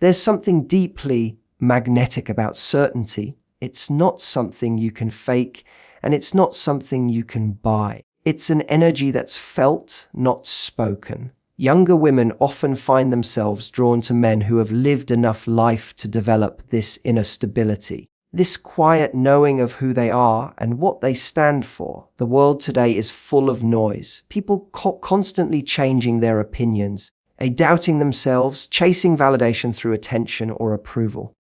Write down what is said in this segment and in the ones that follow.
There's something deeply magnetic about certainty. It's not something you can fake, and it's not something you can buy. It's an energy that's felt, not spoken. Younger women often find themselves drawn to men who have lived enough life to develop this inner stability, this quiet knowing of who they are and what they stand for. The world today is full of noise, people constantly changing their opinions, doubting themselves, chasing validation through attention or approval.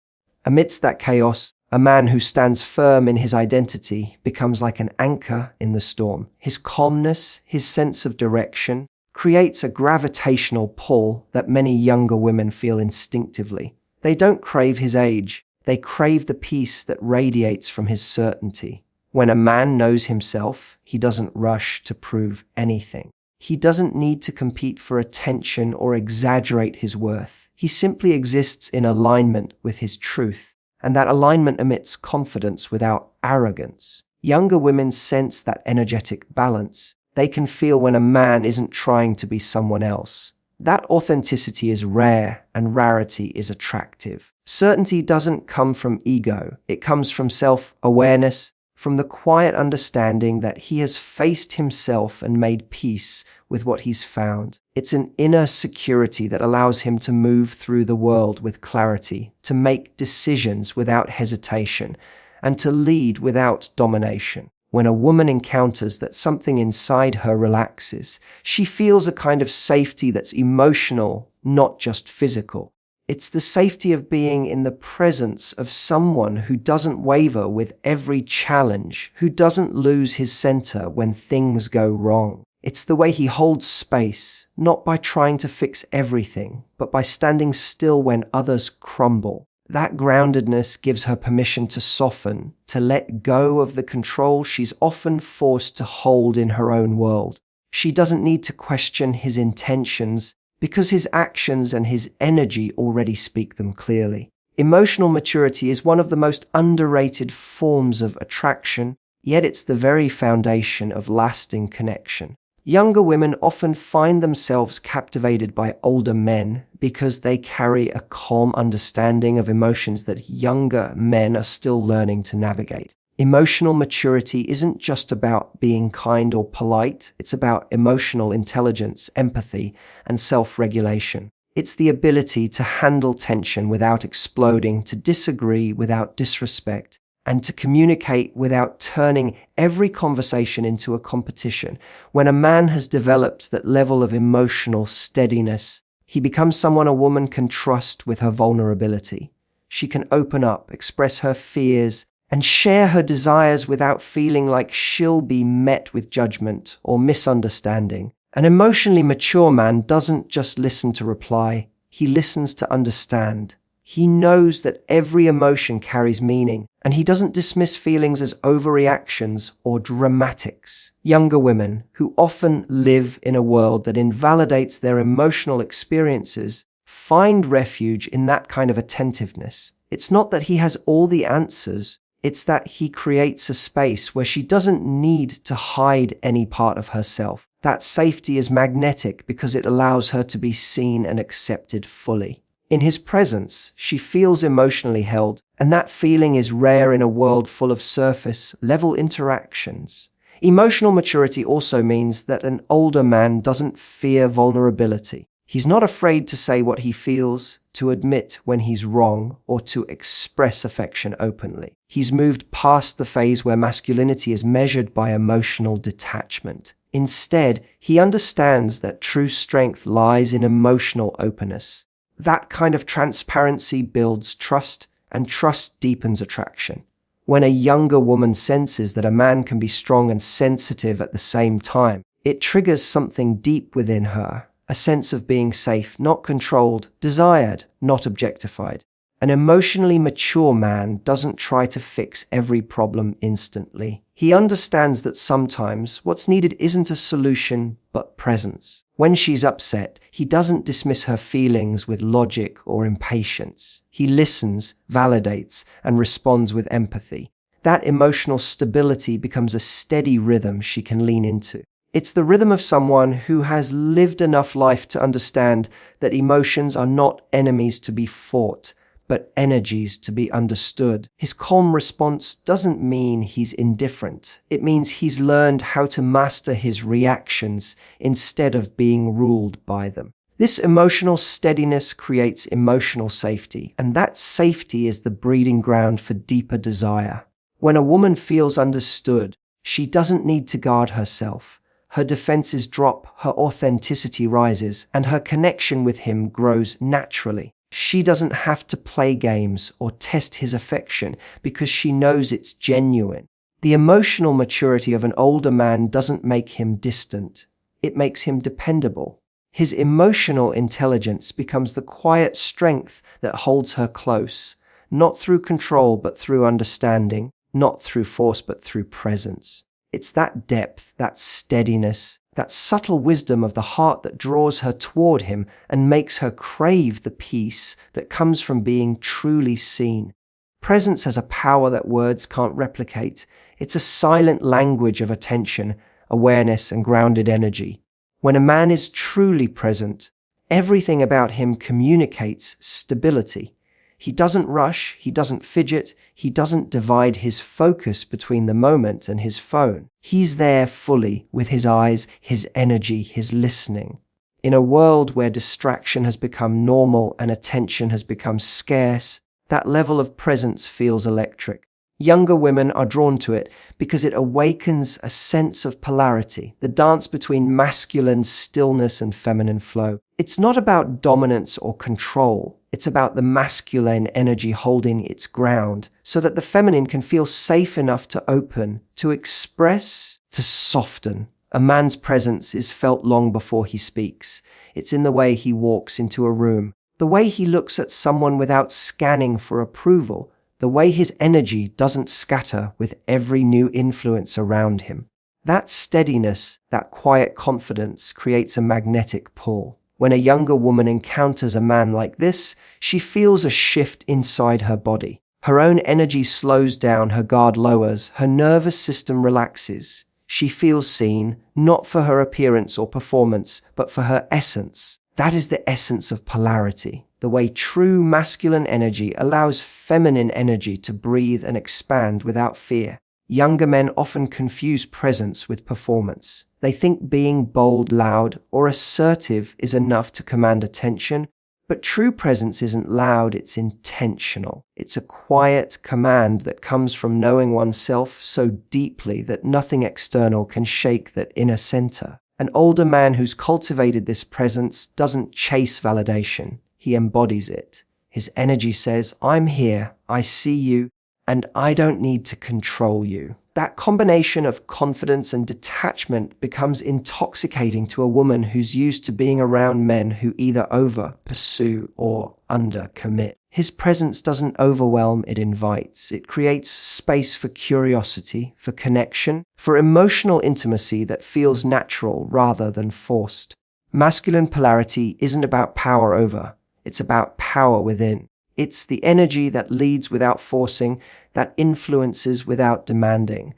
Amidst that chaos, a man who stands firm in his identity becomes like an anchor in the storm. His calmness, his sense of direction, creates a gravitational pull that many younger women feel instinctively. They don't crave his age, they crave the peace that radiates from his certainty. When a man knows himself, he doesn't rush to prove anything. He doesn't need to compete for attention or exaggerate his worth. He simply exists in alignment with his truth, and that alignment emits confidence without arrogance. Younger women sense that energetic balance. They can feel when a man isn't trying to be someone else. That authenticity is rare, and rarity is attractive. Certainty doesn't come from ego. It comes from self-awareness, from the quiet understanding that he has faced himself and made peace with what he's found. It's an inner security that allows him to move through the world with clarity, to make decisions without hesitation, and to lead without domination. When a woman encounters that something inside her relaxes, she feels a kind of safety that's emotional, not just physical. It's the safety of being in the presence of someone who doesn't waver with every challenge, who doesn't lose his center when things go wrong. It's the way he holds space, not by trying to fix everything, but by standing still when others crumble. That groundedness gives her permission to soften, to let go of the control she's often forced to hold in her own world. She doesn't need to question his intentions because his actions and his energy already speak them clearly. Emotional maturity is one of the most underrated forms of attraction, yet it's the very foundation of lasting connection. Younger women often find themselves captivated by older men because they carry a calm understanding of emotions that younger men are still learning to navigate. Emotional maturity isn't just about being kind or polite, it's about emotional intelligence, empathy, and self-regulation. It's the ability to handle tension without exploding, to disagree without disrespect, and to communicate without turning every conversation into a competition. When a man has developed that level of emotional steadiness, he becomes someone a woman can trust with her vulnerability. She can open up, express her fears, and share her desires without feeling like she'll be met with judgment or misunderstanding. An emotionally mature man doesn't just listen to reply, he listens to understand. He knows that every emotion carries meaning, and he doesn't dismiss feelings as overreactions or dramatics. Younger women, who often live in a world that invalidates their emotional experiences, find refuge in that kind of attentiveness. It's not that he has all the answers, it's that he creates a space where she doesn't need to hide any part of herself. That safety is magnetic because it allows her to be seen and accepted fully. In his presence, she feels emotionally held, and that feeling is rare in a world full of surface-level interactions. Emotional maturity also means that an older man doesn't fear vulnerability. He's not afraid to say what he feels, to admit when he's wrong, or to express affection openly. He's moved past the phase where masculinity is measured by emotional detachment. Instead, he understands that true strength lies in emotional openness. That kind of transparency builds trust, and trust deepens attraction. When a younger woman senses that a man can be strong and sensitive at the same time, it triggers something deep within her, a sense of being safe, not controlled, desired, not objectified. An emotionally mature man doesn't try to fix every problem instantly. He understands that sometimes what's needed isn't a solution, but presence. When she's upset, he doesn't dismiss her feelings with logic or impatience. He listens, validates, and responds with empathy. That emotional stability becomes a steady rhythm she can lean into. It's the rhythm of someone who has lived enough life to understand that emotions are not enemies to be fought, but energies to be understood. His calm response doesn't mean he's indifferent. It means he's learned how to master his reactions instead of being ruled by them. This emotional steadiness creates emotional safety, and that safety is the breeding ground for deeper desire. When a woman feels understood, she doesn't need to guard herself. Her defenses drop, her authenticity rises, and her connection with him grows naturally. She doesn't have to play games or test his affection because she knows it's genuine. The emotional maturity of an older man doesn't make him distant. It makes him dependable. His emotional intelligence becomes the quiet strength that holds her close, not through control but through understanding, not through force but through presence. It's that depth, that steadiness, that subtle wisdom of the heart that draws her toward him and makes her crave the peace that comes from being truly seen. Presence has a power that words can't replicate. It's a silent language of attention, awareness, and grounded energy. When a man is truly present, everything about him communicates stability. He doesn't rush, he doesn't fidget, he doesn't divide his focus between the moment and his phone. He's there fully with his eyes, his energy, his listening. In a world where distraction has become normal and attention has become scarce, that level of presence feels electric. Younger women are drawn to it because it awakens a sense of polarity, the dance between masculine stillness and feminine flow. It's not about dominance or control. It's about the masculine energy holding its ground so that the feminine can feel safe enough to open, to express, to soften. A man's presence is felt long before he speaks. It's in the way he walks into a room, the way he looks at someone without scanning for approval, the way his energy doesn't scatter with every new influence around him. That steadiness, that quiet confidence creates a magnetic pull. When a younger woman encounters a man like this, she feels a shift inside her body. Her own energy slows down, her guard lowers, her nervous system relaxes. She feels seen, not for her appearance or performance, but for her essence. That is the essence of polarity, the way true masculine energy allows feminine energy to breathe and expand without fear. Younger men often confuse presence with performance. They think being bold, loud, or assertive is enough to command attention, but true presence isn't loud, it's intentional. It's a quiet command that comes from knowing oneself so deeply that nothing external can shake that inner center. An older man who's cultivated this presence doesn't chase validation, he embodies it. His energy says, "I'm here, I see you, and I don't need to control you." That combination of confidence and detachment becomes intoxicating to a woman who's used to being around men who either over-pursue or under-commit. His presence doesn't overwhelm, it invites. It creates space for curiosity, for connection, for emotional intimacy that feels natural rather than forced. Masculine polarity isn't about power over, it's about power within. It's the energy that leads without forcing, that influences without demanding.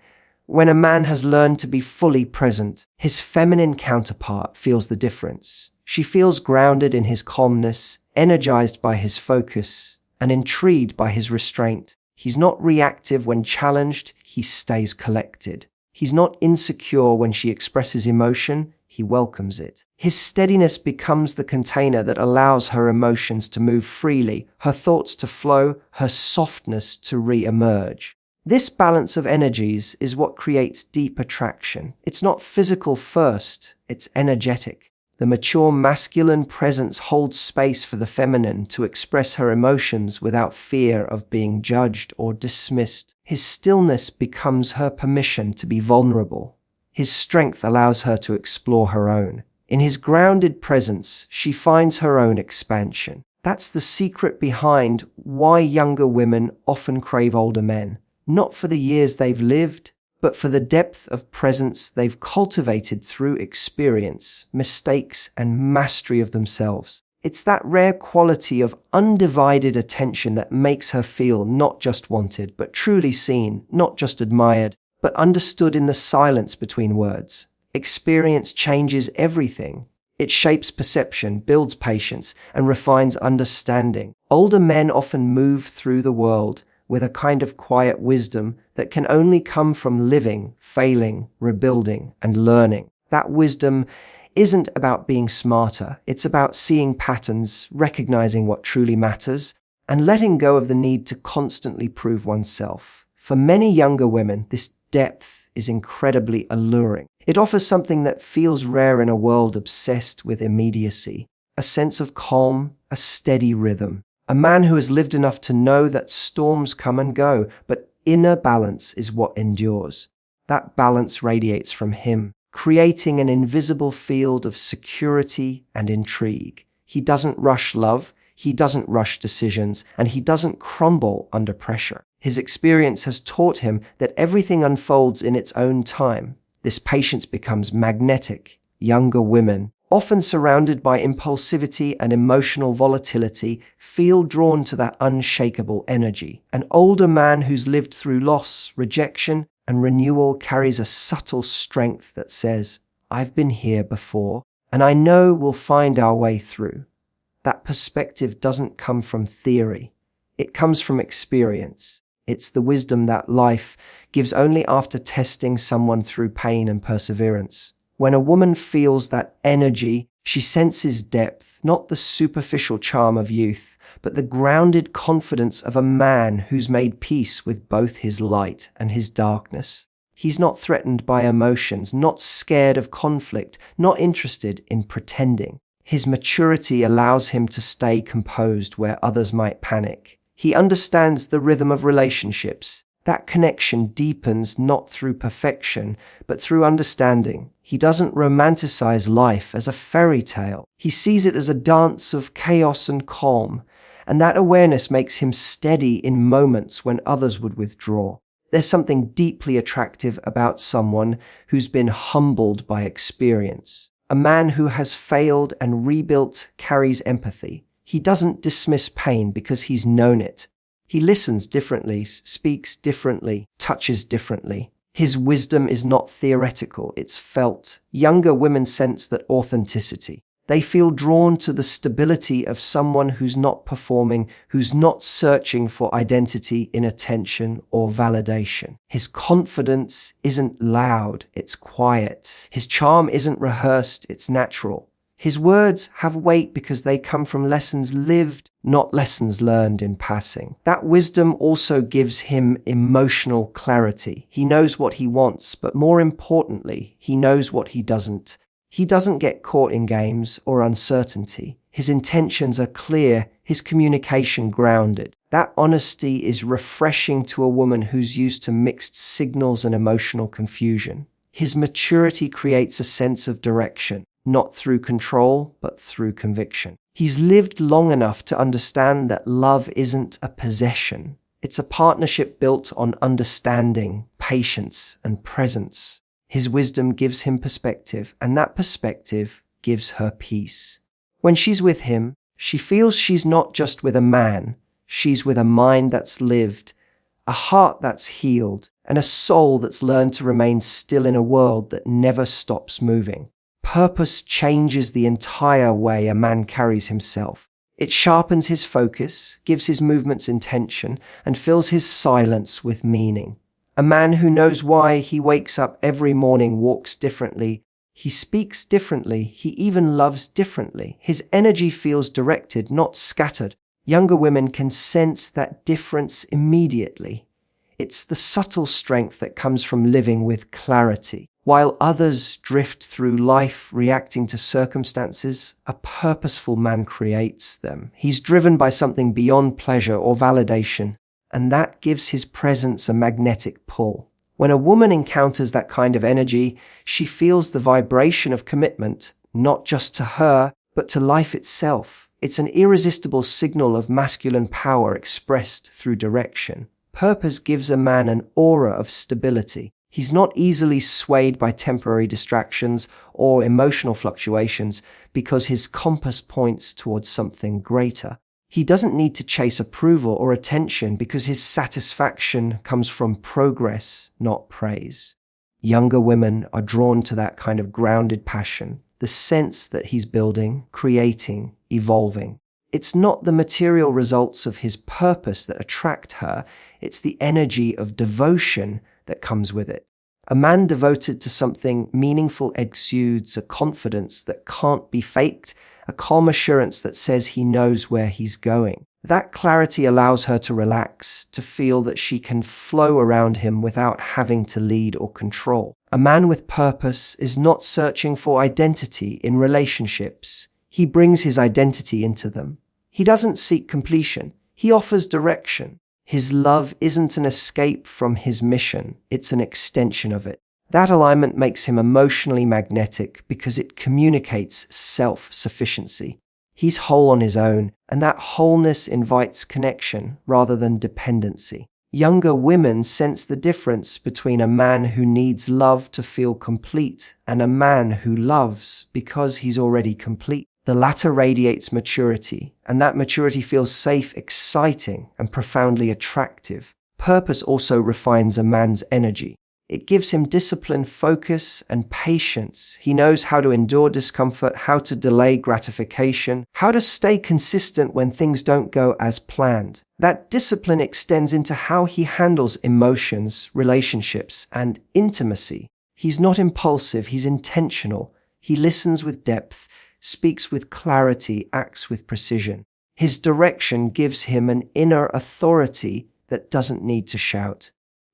When a man has learned to be fully present, his feminine counterpart feels the difference. She feels grounded in his calmness, energized by his focus, and intrigued by his restraint. He's not reactive when challenged, he stays collected. He's not insecure when she expresses emotion, he welcomes it. His steadiness becomes the container that allows her emotions to move freely, her thoughts to flow, her softness to re-emerge. This balance of energies is what creates deep attraction. It's not physical first, it's energetic. The mature masculine presence holds space for the feminine to express her emotions without fear of being judged or dismissed. His stillness becomes her permission to be vulnerable. His strength allows her to explore her own. In his grounded presence, she finds her own expansion. That's the secret behind why younger women often crave older men. Not for the years they've lived, but for the depth of presence they've cultivated through experience, mistakes, and mastery of themselves. It's that rare quality of undivided attention that makes her feel not just wanted, but truly seen, not just admired, but understood in the silence between words. Experience changes everything. It shapes perception, builds patience, and refines understanding. Older men often move through the world with a kind of quiet wisdom that can only come from living, failing, rebuilding, and learning. That wisdom isn't about being smarter. It's about seeing patterns, recognizing what truly matters, and letting go of the need to constantly prove oneself. For many younger women, this depth is incredibly alluring. It offers something that feels rare in a world obsessed with immediacy, a sense of calm, a steady rhythm. A man who has lived enough to know that storms come and go, but inner balance is what endures. That balance radiates from him, creating an invisible field of security and intrigue. He doesn't rush love, he doesn't rush decisions, and he doesn't crumble under pressure. His experience has taught him that everything unfolds in its own time. This patience becomes magnetic. Younger women, often surrounded by impulsivity and emotional volatility, feel drawn to that unshakable energy. An older man who's lived through loss, rejection, and renewal carries a subtle strength that says, "I've been here before, and I know we'll find our way through." That perspective doesn't come from theory. It comes from experience. It's the wisdom that life gives only after testing someone through pain and perseverance. When a woman feels that energy, she senses depth, not the superficial charm of youth, but the grounded confidence of a man who's made peace with both his light and his darkness. He's not threatened by emotions, not scared of conflict, not interested in pretending. His maturity allows him to stay composed where others might panic. He understands the rhythm of relationships. That connection deepens not through perfection, but through understanding. He doesn't romanticize life as a fairy tale. He sees it as a dance of chaos and calm, and that awareness makes him steady in moments when others would withdraw. There's something deeply attractive about someone who's been humbled by experience. A man who has failed and rebuilt carries empathy. He doesn't dismiss pain because he's known it. He listens differently, speaks differently, touches differently. His wisdom is not theoretical, it's felt. Younger women sense that authenticity. They feel drawn to the stability of someone who's not performing, who's not searching for identity in attention or validation. His confidence isn't loud, it's quiet. His charm isn't rehearsed, it's natural. His words have weight because they come from lessons lived, not lessons learned in passing. That wisdom also gives him emotional clarity. He knows what he wants, but more importantly, he knows what he doesn't. He doesn't get caught in games or uncertainty. His intentions are clear, his communication grounded. That honesty is refreshing to a woman who's used to mixed signals and emotional confusion. His maturity creates a sense of direction, not through control, but through conviction. He's lived long enough to understand that love isn't a possession. It's a partnership built on understanding, patience, and presence. His wisdom gives him perspective, and that perspective gives her peace. When she's with him, she feels she's not just with a man, she's with a mind that's lived, a heart that's healed, and a soul that's learned to remain still in a world that never stops moving. Purpose changes the entire way a man carries himself. It sharpens his focus, gives his movements intention, and fills his silence with meaning. A man who knows why he wakes up every morning walks differently. He speaks differently. He even loves differently. His energy feels directed, not scattered. Younger women can sense that difference immediately. It's the subtle strength that comes from living with clarity. While others drift through life reacting to circumstances, a purposeful man creates them. He's driven by something beyond pleasure or validation, and that gives his presence a magnetic pull. When a woman encounters that kind of energy, she feels the vibration of commitment, not just to her, but to life itself. It's an irresistible signal of masculine power expressed through direction. Purpose gives a man an aura of stability. He's not easily swayed by temporary distractions or emotional fluctuations because his compass points towards something greater. He doesn't need to chase approval or attention because his satisfaction comes from progress, not praise. Younger women are drawn to that kind of grounded passion, the sense that he's building, creating, evolving. It's not the material results of his purpose that attract her, it's the energy of devotion that comes with it. A man devoted to something meaningful exudes a confidence that can't be faked, a calm assurance that says he knows where he's going. That clarity allows her to relax, to feel that she can flow around him without having to lead or control. A man with purpose is not searching for identity in relationships. He brings his identity into them. He doesn't seek completion. He offers direction. His love isn't an escape from his mission, it's an extension of it. That alignment makes him emotionally magnetic because it communicates self-sufficiency. He's whole on his own, and that wholeness invites connection rather than dependency. Younger women sense the difference between a man who needs love to feel complete and a man who loves because he's already complete. The latter radiates maturity, and that maturity feels safe, exciting, and profoundly attractive. Purpose also refines a man's energy. It gives him discipline, focus, and patience. He knows how to endure discomfort, how to delay gratification, how to stay consistent when things don't go as planned. That discipline extends into how he handles emotions, relationships, and intimacy. He's not impulsive, he's intentional. He listens with depth, speaks with clarity, acts with precision. His direction gives him an inner authority that doesn't need to shout.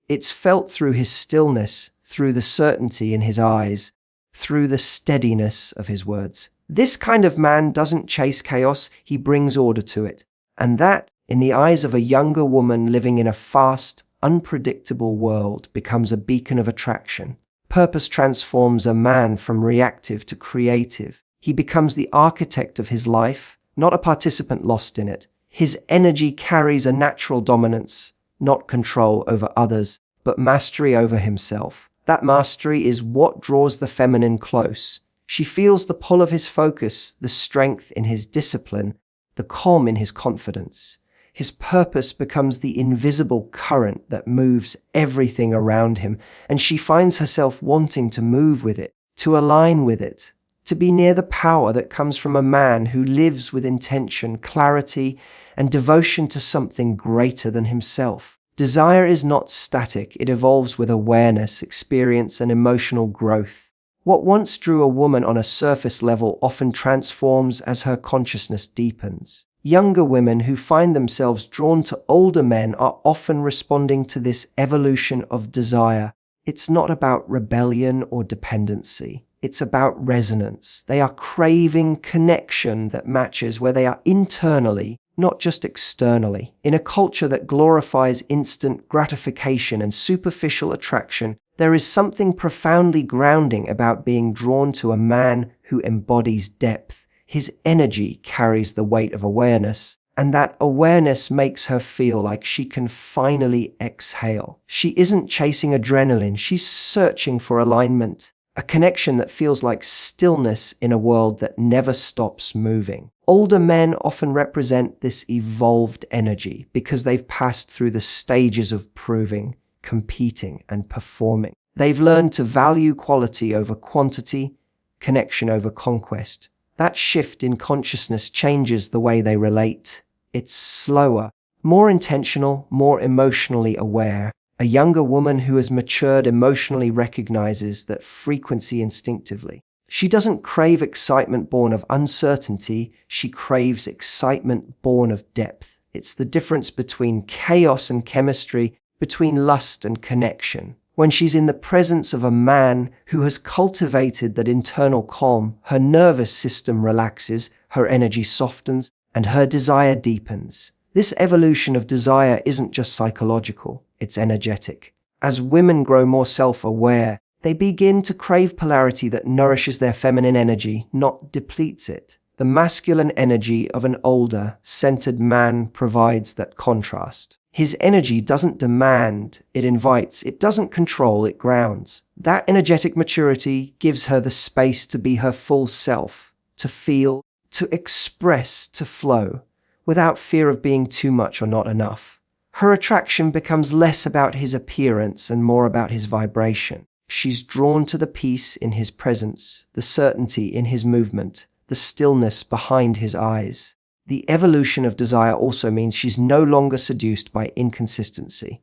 It's felt through his stillness, through the certainty in his eyes, through the steadiness of his words. This kind of man doesn't chase chaos, he brings order to it. And that, in the eyes of a younger woman living in a fast, unpredictable world, becomes a beacon of attraction. Purpose transforms a man from reactive to creative. He becomes the architect of his life, not a participant lost in it. His energy carries a natural dominance, not control over others, but mastery over himself. That mastery is what draws the feminine close. She feels the pull of his focus, the strength in his discipline, the calm in his confidence. His purpose becomes the invisible current that moves everything around him, and she finds herself wanting to move with it, to align with it, to be near the power that comes from a man who lives with intention, clarity, and devotion to something greater than himself. Desire is not static, it evolves with awareness, experience, and emotional growth. What once drew a woman on a surface level often transforms as her consciousness deepens. Younger women who find themselves drawn to older men are often responding to this evolution of desire. It's not about rebellion or dependency. It's about resonance. They are craving connection that matches where they are internally, not just externally. In a culture that glorifies instant gratification and superficial attraction, there is something profoundly grounding about being drawn to a man who embodies depth. His energy carries the weight of awareness, and that awareness makes her feel like she can finally exhale. She isn't chasing adrenaline, she's searching for alignment. A connection that feels like stillness in a world that never stops moving. Older men often represent this evolved energy because they've passed through the stages of proving, competing, and performing. They've learned to value quality over quantity, connection over conquest. That shift in consciousness changes the way they relate. It's slower, more intentional, more emotionally aware. A younger woman who has matured emotionally recognizes that frequency instinctively. She doesn't crave excitement born of uncertainty, she craves excitement born of depth. It's the difference between chaos and chemistry, between lust and connection. When she's in the presence of a man who has cultivated that internal calm, her nervous system relaxes, her energy softens, and her desire deepens. This evolution of desire isn't just psychological, it's energetic. As women grow more self-aware, they begin to crave polarity that nourishes their feminine energy, not depletes it. The masculine energy of an older, centered man provides that contrast. His energy doesn't demand, it invites, it doesn't control, it grounds. That energetic maturity gives her the space to be her full self, to feel, to express, to flow, without fear of being too much or not enough. Her attraction becomes less about his appearance and more about his vibration. She's drawn to the peace in his presence, the certainty in his movement, the stillness behind his eyes. The evolution of desire also means she's no longer seduced by inconsistency.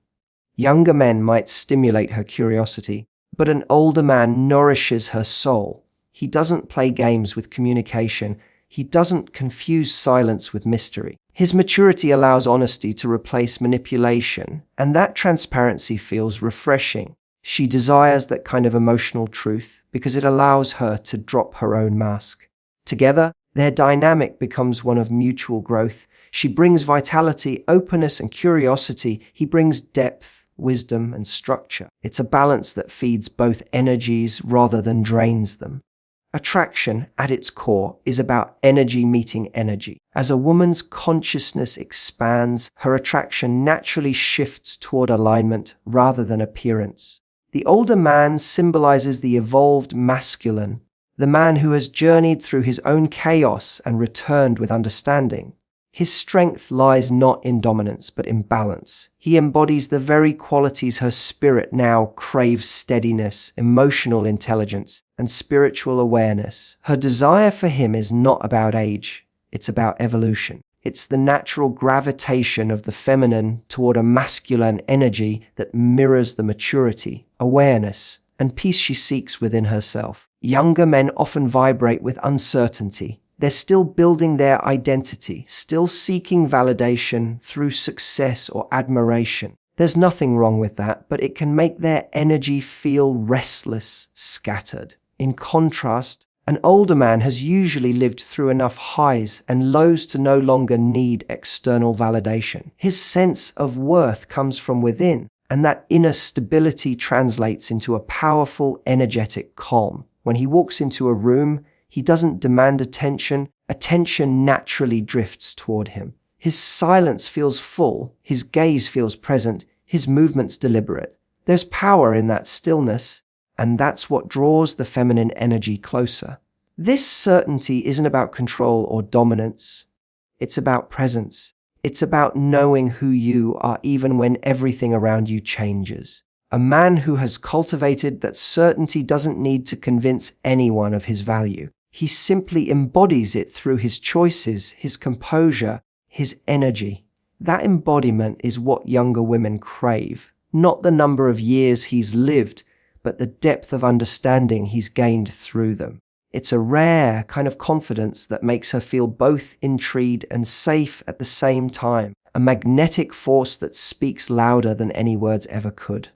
Younger men might stimulate her curiosity, but an older man nourishes her soul. He doesn't play games with communication. He doesn't confuse silence with mystery. His maturity allows honesty to replace manipulation, and that transparency feels refreshing. She desires that kind of emotional truth because it allows her to drop her own mask. Together, their dynamic becomes one of mutual growth. She brings vitality, openness, and curiosity. He brings depth, wisdom, and structure. It's a balance that feeds both energies rather than drains them. Attraction, at its core, is about energy meeting energy. As a woman's consciousness expands, her attraction naturally shifts toward alignment rather than appearance. The older man symbolizes the evolved masculine, the man who has journeyed through his own chaos and returned with understanding. His strength lies not in dominance, but in balance. He embodies the very qualities her spirit now craves: steadiness, emotional intelligence, and spiritual awareness. Her desire for him is not about age, it's about evolution. It's the natural gravitation of the feminine toward a masculine energy that mirrors the maturity, awareness, and peace she seeks within herself. Younger men often vibrate with uncertainty. They're still building their identity, still seeking validation through success or admiration. There's nothing wrong with that, but it can make their energy feel restless, scattered. In contrast, an older man has usually lived through enough highs and lows to no longer need external validation. His sense of worth comes from within, and that inner stability translates into a powerful, energetic calm. When he walks into a room, he doesn't demand attention. Attention naturally drifts toward him. His silence feels full, his gaze feels present, his movements deliberate. There's power in that stillness, and that's what draws the feminine energy closer. This certainty isn't about control or dominance. It's about presence. It's about knowing who you are even when everything around you changes. A man who has cultivated that certainty doesn't need to convince anyone of his value. He simply embodies it through his choices, his composure, his energy. That embodiment is what younger women crave. Not the number of years he's lived, but the depth of understanding he's gained through them. It's a rare kind of confidence that makes her feel both intrigued and safe at the same time, a magnetic force that speaks louder than any words ever could.